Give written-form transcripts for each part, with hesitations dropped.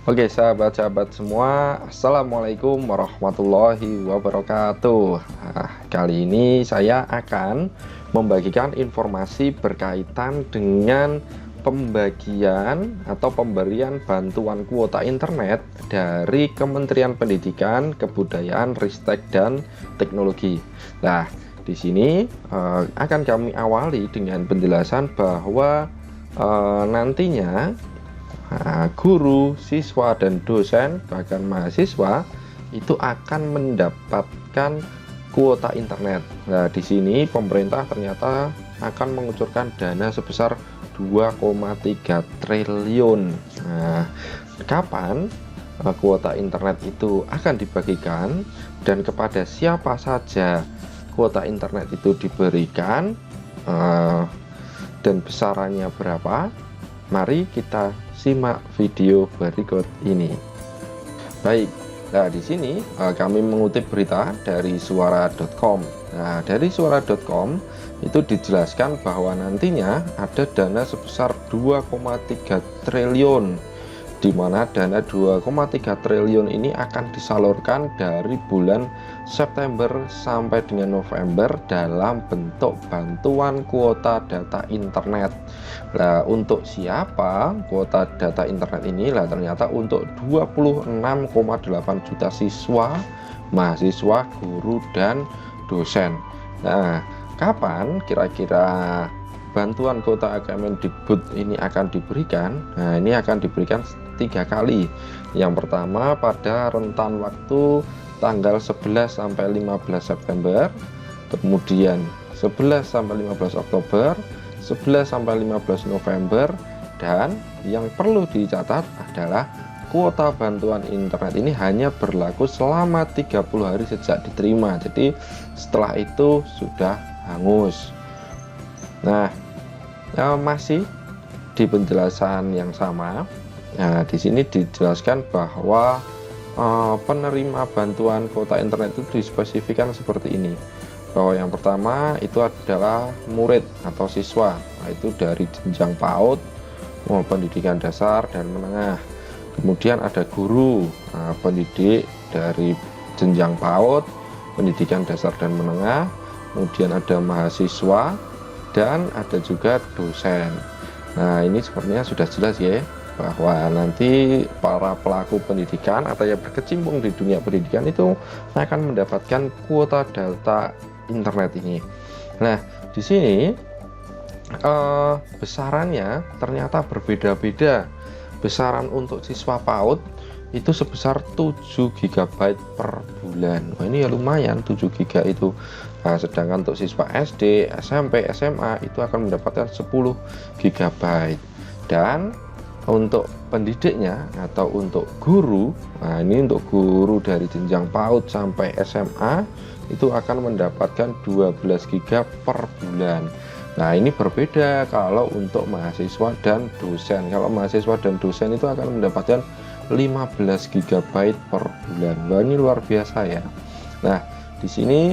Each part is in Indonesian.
Oke, sahabat-sahabat semua, Assalamualaikum warahmatullahi wabarakatuh. Nah, kali ini saya akan membagikan informasi berkaitan dengan pembagian atau pemberian bantuan kuota internet dari Kementerian Pendidikan, Kebudayaan, Ristek, dan Teknologi. Nah, di sini akan kami awali dengan penjelasan bahwa nantinya guru, siswa, dan dosen, bahkan mahasiswa itu akan mendapatkan kuota internet. Nah, di sini pemerintah ternyata akan mengucurkan dana sebesar 2,3 triliun. Nah, kapan kuota internet itu akan dibagikan dan kepada siapa saja kuota internet itu diberikan dan besarannya berapa? Mari kita simak video berikut ini. Baik, nah di sini kami mengutip berita dari suara.com. Nah, dari suara.com itu dijelaskan bahwa nantinya ada dana sebesar 2,3 triliun, di mana dana 2,3 triliun ini akan disalurkan dari bulan September sampai dengan November dalam bentuk bantuan kuota data internet. Nah, untuk siapa kuota data internet ini? Lah, ternyata untuk 26,8 juta siswa, mahasiswa, guru, dan dosen. Nah, kapan kira-kira bantuan kuota Kemendikbud ini akan diberikan? Nah, ini akan diberikan 3 kali. Yang pertama pada rentan waktu tanggal 11 sampai 15 September, kemudian 11 sampai 15 Oktober, 11 sampai 15 November, dan yang perlu dicatat adalah kuota bantuan internet ini hanya berlaku selama 30 hari sejak diterima. Jadi setelah itu sudah hangus. Nah, masih di penjelasan yang sama. Nah, di sini dijelaskan bahwa penerima bantuan kuota internet itu dispesifikan seperti ini, bahwa yang pertama itu adalah murid atau siswa, itu dari jenjang PAUD, pendidikan dasar dan menengah. Kemudian ada guru, pendidik dari jenjang PAUD, pendidikan dasar dan menengah. Kemudian ada mahasiswa dan ada juga dosen. Nah, ini sepertinya sudah jelas ya, bahwa nanti para pelaku pendidikan atau yang berkecimpung di dunia pendidikan itu akan mendapatkan kuota data internet ini. Nah, di sini besarannya ternyata berbeda-beda. Besaran untuk siswa PAUD itu sebesar 7 GB per bulan. Wah, ini ya lumayan 7 GB itu. Nah, sedangkan untuk siswa SD, SMP, SMA itu akan mendapatkan 10 GB. Dan untuk pendidiknya atau untuk guru, nah ini untuk guru dari jenjang PAUD sampai SMA itu akan mendapatkan 12 GB per bulan. Nah, ini berbeda kalau untuk mahasiswa dan dosen. Kalau mahasiswa dan dosen itu akan mendapatkan 15 GB per bulan. Wah, ini luar biasa ya. Nah, di sini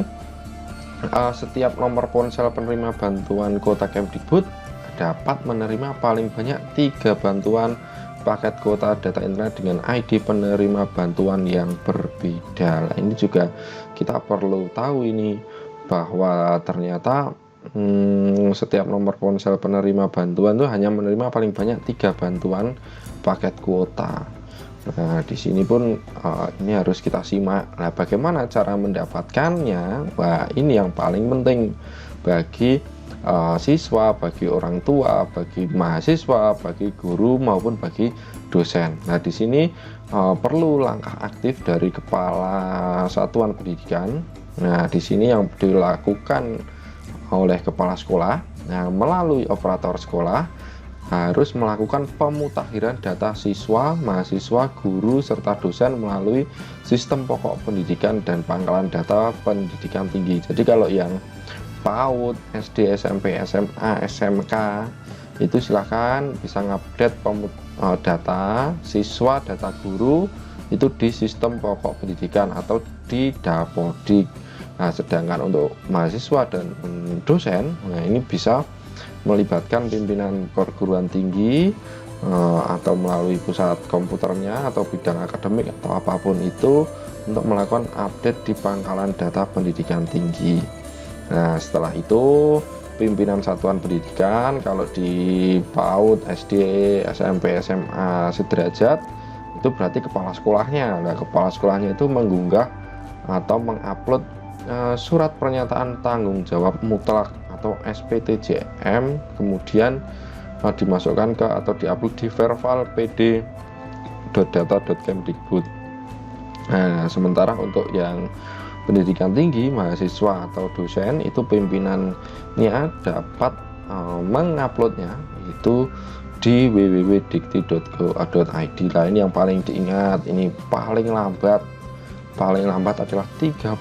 setiap nomor ponsel penerima bantuan kuota Kemdikbud dapat menerima paling banyak 3 bantuan paket kuota data internet dengan ID penerima bantuan yang berbeda. Nah, ini juga kita perlu tahu ini, bahwa ternyata setiap nomor ponsel penerima bantuan itu hanya menerima paling banyak 3 bantuan paket kuota. Nah, di sini pun ini harus kita simak. Nah, bagaimana cara mendapatkannya? Wah, ini yang paling penting bagi siswa, bagi orang tua, bagi mahasiswa, bagi guru maupun bagi dosen. Nah, di sini perlu langkah aktif dari kepala satuan pendidikan. Nah, di sini yang dilakukan oleh kepala sekolah, nah, melalui operator sekolah harus melakukan pemutakhiran data siswa, mahasiswa, guru, serta dosen melalui sistem pokok pendidikan dan pangkalan data pendidikan tinggi. Jadi kalau yang PAUD, SD, SMP, SMA, SMK itu silahkan bisa ngupdate data siswa, data guru itu di sistem pokok pendidikan atau di Dapodik. Nah, sedangkan untuk mahasiswa dan dosen, nah ini bisa melibatkan pimpinan perguruan tinggi, atau melalui pusat komputernya atau bidang akademik atau apapun itu untuk melakukan update di pangkalan data pendidikan tinggi. Nah, setelah itu pimpinan satuan pendidikan, kalau di PAUD, SD, SMP, SMA sederajat itu berarti kepala sekolahnya. Nah, kepala sekolahnya itu mengunggah atau mengupload surat pernyataan tanggung jawab mutlak atau SPTJM, kemudian dimasukkan ke atau diupload di verval.pd.data.kemdikbud. Nah, sementara untuk yang pendidikan tinggi, mahasiswa atau dosen, itu pimpinannya dapat menguploadnya itu di www.dikti.go.id. Nah, ini yang paling diingat, ini paling lambat adalah 31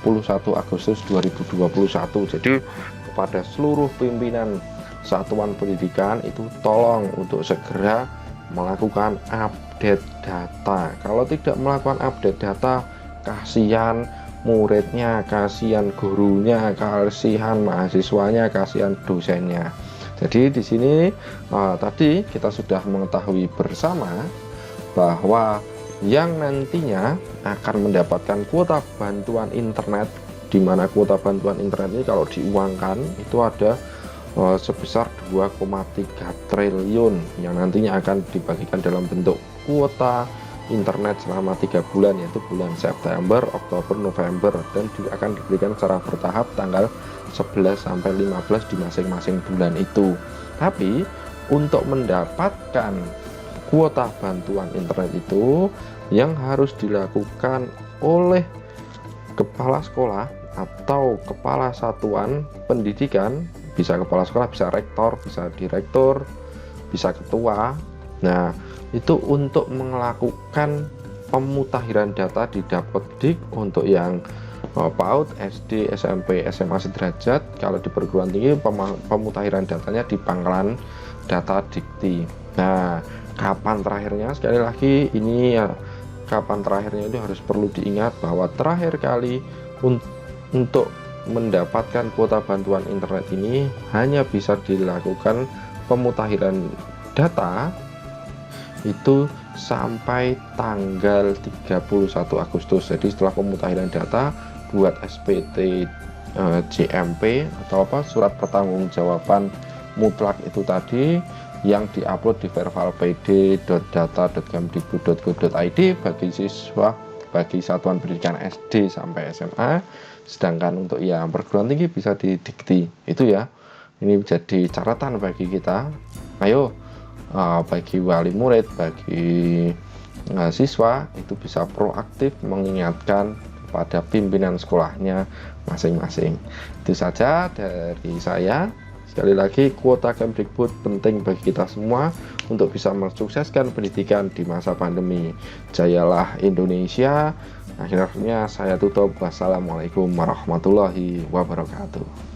Agustus 2021. Jadi kepada seluruh pimpinan satuan pendidikan itu tolong untuk segera melakukan update data. Kalau tidak melakukan update data, kasihan muridnya, kasihan gurunya, kasihan mahasiswanya, kasihan dosennya. Jadi di sini tadi kita sudah mengetahui bersama bahwa yang nantinya akan mendapatkan kuota bantuan internet, di mana kuota bantuan internet ini kalau diuangkan itu ada sebesar 2,3 triliun yang nantinya akan dibagikan dalam bentuk kuota internet selama 3 bulan, yaitu bulan September, Oktober, November, dan akan diberikan secara bertahap tanggal 11 sampai 15 di masing-masing bulan itu. Tapi untuk mendapatkan kuota bantuan internet itu yang harus dilakukan oleh kepala sekolah atau kepala satuan pendidikan, bisa kepala sekolah, bisa rektor, bisa direktur, bisa ketua. Nah, itu untuk melakukan pemutahiran data di Dapoddik untuk yang PAUD, SD, SMP, SMA sederajat. Kalau di perguruan tinggi pemutahiran datanya di pangkalan data Dikti. Nah, kapan terakhirnya? Sekali lagi ini ya, kapan terakhirnya itu harus perlu diingat bahwa terakhir kali untuk mendapatkan kuota bantuan internet ini hanya bisa dilakukan pemutahiran data itu sampai tanggal 31 Agustus. Jadi setelah pemutahiran data buat SPT JMP atau surat pertanggungjawaban mutlak itu tadi yang diupload di verval.pd.data.kemdikbud.go.id bagi siswa, bagi satuan pendidikan SD sampai SMA. Sedangkan untuk yang perguruan tinggi bisa di Dikti. Itu ya, ini menjadi catatan bagi kita. Ayo, bagi wali murid, bagi siswa itu bisa proaktif mengingatkan pada pimpinan sekolahnya masing-masing. Itu saja dari saya. Sekali lagi, kuota Kemdikbud penting bagi kita semua untuk bisa mensukseskan pendidikan di masa pandemi. Jayalah Indonesia. Akhirnya saya tutup. Wassalamualaikum warahmatullahi wabarakatuh.